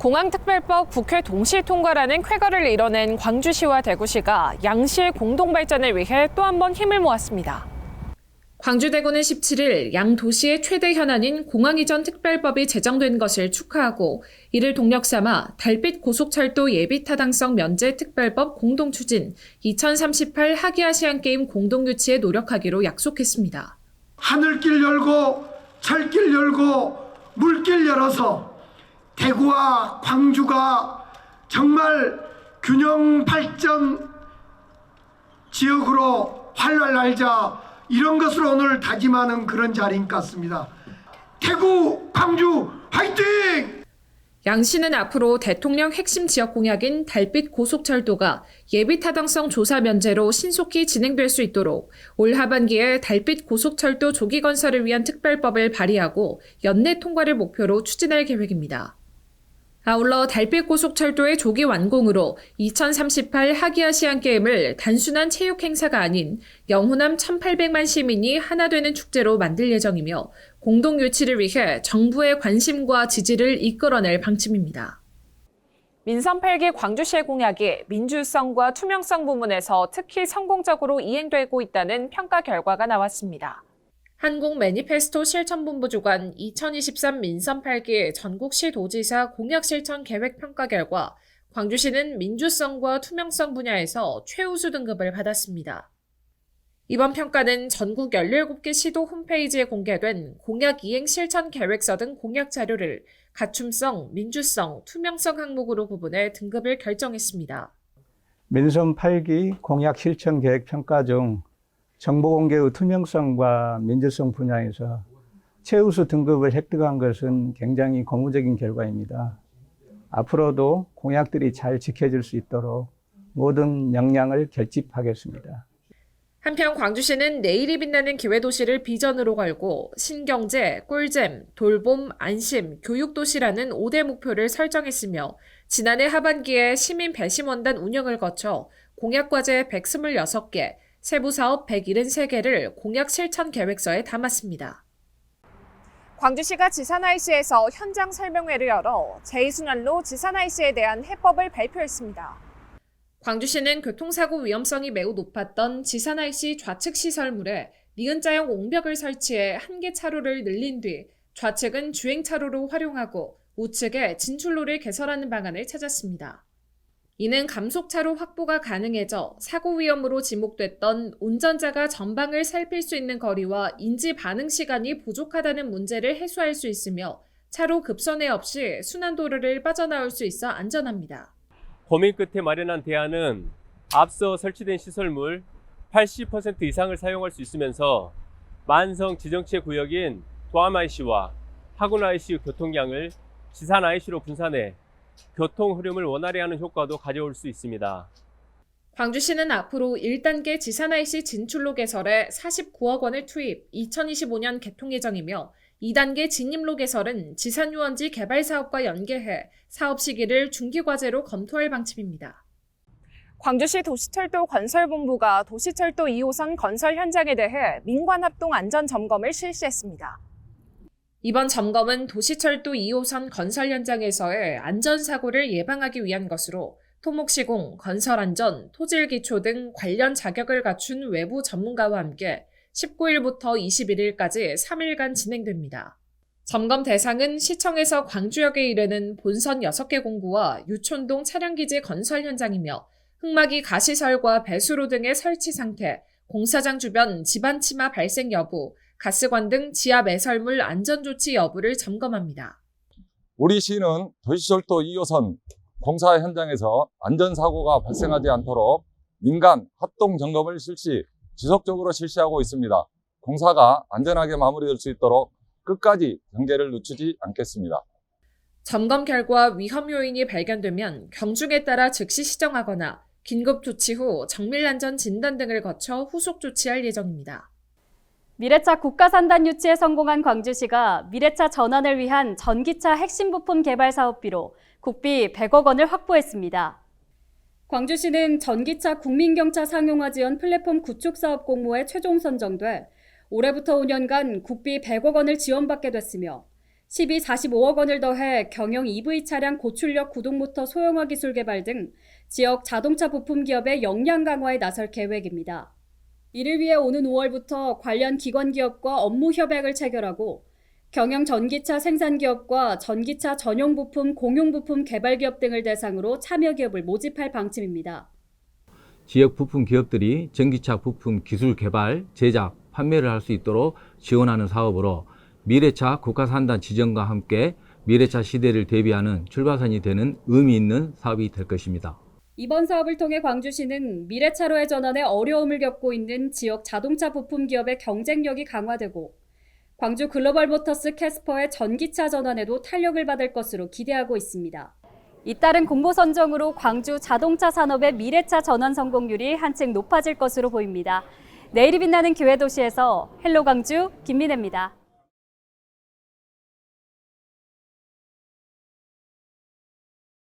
공항특별법 국회 동시 통과라는 쾌거를 이뤄낸 광주시와 대구시가 양시의 공동 발전을 위해 또 한 번 힘을 모았습니다. 광주 대구는 17일 양 도시의 최대 현안인 공항 이전 특별법이 제정된 것을 축하하고 이를 동력 삼아 달빛 고속철도 예비 타당성 면제 특별법 공동 추진 2038 하기아시안게임 공동 유치에 노력하기로 약속했습니다. 하늘길 열고 철길 열고 물길 열어서 대구와 광주가 정말 균형 발전 지역으로 활활 날자 이런 것을 오늘 다짐하는 그런 자리인 것 같습니다. 대구, 광주 화이팅! 양시는 앞으로 대통령 핵심 지역 공약인 달빛 고속철도가 예비 타당성 조사 면제로 신속히 진행될 수 있도록 올 하반기에 달빛 고속철도 조기 건설을 위한 특별법을 발의하고 연내 통과를 목표로 추진할 계획입니다. 아울러 달빛 고속철도의 조기 완공으로 2038 하기아시안게임을 단순한 체육 행사가 아닌 영호남 1,800만 시민이 하나 되는 축제로 만들 예정이며 공동 유치를 위해 정부의 관심과 지지를 이끌어낼 방침입니다. 민선 8기 광주시의 공약이 민주성과 투명성 부문에서 특히 성공적으로 이행되고 있다는 평가 결과가 나왔습니다. 한국 매니페스토 실천본부 주관 2023 민선 8기 전국시도지사 공약실천 계획평가 결과 광주시는 민주성과 투명성 분야에서 최우수 등급을 받았습니다. 이번 평가는 전국 17개 시도 홈페이지에 공개된 공약 이행 실천 계획서 등 공약 자료를 갖춤성, 민주성, 투명성 항목으로 구분해 등급을 결정했습니다. 민선 8기 공약 실천 계획 평가 중 정보 공개의 투명성과 민주성 분야에서 최우수 등급을 획득한 것은 굉장히 고무적인 결과입니다. 앞으로도 공약들이 잘 지켜질 수 있도록 모든 역량을 결집하겠습니다. 한편 광주시는 내일이 빛나는 기회도시를 비전으로 걸고 신경제, 꿀잼, 돌봄, 안심, 교육도시라는 5대 목표를 설정했으며 지난해 하반기에 시민 배심원단 운영을 거쳐 공약과제 126개, 세부사업 173개를 공약 실천 계획서에 담았습니다. 광주시가 지산IC에서 현장 설명회를 열어 제2순환로 지산IC에 대한 해법을 발표했습니다. 광주시는 교통사고 위험성이 매우 높았던 지산IC 좌측 시설물에 니은자형 옹벽을 설치해 한 개 차로를 늘린 뒤 좌측은 주행차로로 활용하고 우측에 진출로를 개설하는 방안을 찾았습니다. 이는 감속차로 확보가 가능해져 사고 위험으로 지목됐던 운전자가 전방을 살필 수 있는 거리와 인지 반응 시간이 부족하다는 문제를 해소할 수 있으며 차로 급선회 없이 순환도로를 빠져나올 수 있어 안전합니다. 고민 끝에 마련한 대안은 앞서 설치된 시설물 80% 이상을 사용할 수 있으면서 만성 지정체 구역인 도암IC와 하군IC 교통량을 지산IC로 분산해 교통 흐름을 원활히 하는 효과도 가져올 수 있습니다. 광주시는 앞으로 1단계 지산IC 진출로 개설에 49억 원을 투입, 2025년 개통 예정이며 2단계 진입로 개설은 지산유원지 개발 사업과 연계해 사업 시기를 중기과제로 검토할 방침입니다. 광주시 도시철도 건설본부가 도시철도 2호선 건설 현장에 대해 민관합동 안전점검을 실시했습니다. 이번 점검은 도시철도 2호선 건설 현장에서의 안전사고를 예방하기 위한 것으로 토목시공, 건설안전, 토질기초 등 관련 자격을 갖춘 외부 전문가와 함께 19일부터 21일까지 3일간 진행됩니다. 점검 대상은 시청에서 광주역에 이르는 본선 6개 공구와 유촌동 차량기지 건설 현장이며 흙막이 가시설과 배수로 등의 설치 상태, 공사장 주변 집안 침하 발생 여부, 가스관 등 지하 매설물 안전조치 여부를 점검합니다. 우리 시는 도시철도 2호선 공사 현장에서 안전사고가 발생하지 않도록 민간 합동 점검을 지속적으로 실시하고 있습니다. 공사가 안전하게 마무리될 수 있도록 끝까지 경계를 늦추지 않겠습니다. 점검 결과 위험 요인이 발견되면 경중에 따라 즉시 시정하거나 긴급 조치 후 정밀안전 진단 등을 거쳐 후속 조치할 예정입니다. 미래차 국가산단 유치에 성공한 광주시가 미래차 전환을 위한 전기차 핵심 부품 개발 사업비로 국비 100억 원을 확보했습니다. 광주시는 전기차 국민경차 상용화 지원 플랫폼 구축 사업 공모에 최종 선정돼 올해부터 5년간 국비 100억 원을 지원받게 됐으며 12, 45억 원을 더해 경영 EV 차량 고출력 구동모터 소형화 기술 개발 등 지역 자동차 부품 기업의 역량 강화에 나설 계획입니다. 이를 위해 오는 5월부터 관련 기관 기업과 업무 협약을 체결하고 경영 전기차 생산 기업과 전기차 전용 부품, 공용 부품 개발 기업 등을 대상으로 참여 기업을 모집할 방침입니다. 지역 부품 기업들이 전기차 부품 기술 개발, 제작, 판매를 할 수 있도록 지원하는 사업으로 미래차 국가산단 지정과 함께 미래차 시대를 대비하는 출발선이 되는 의미 있는 사업이 될 것입니다. 이번 사업을 통해 광주시는 미래차로의 전환에 어려움을 겪고 있는 지역 자동차 부품 기업의 경쟁력이 강화되고 광주 글로벌모터스 캐스퍼의 전기차 전환에도 탄력을 받을 것으로 기대하고 있습니다. 잇따른 공모 선정으로 광주 자동차 산업의 미래차 전환 성공률이 한층 높아질 것으로 보입니다. 내일이 빛나는 기회도시에서 헬로 광주 김민혜입니다.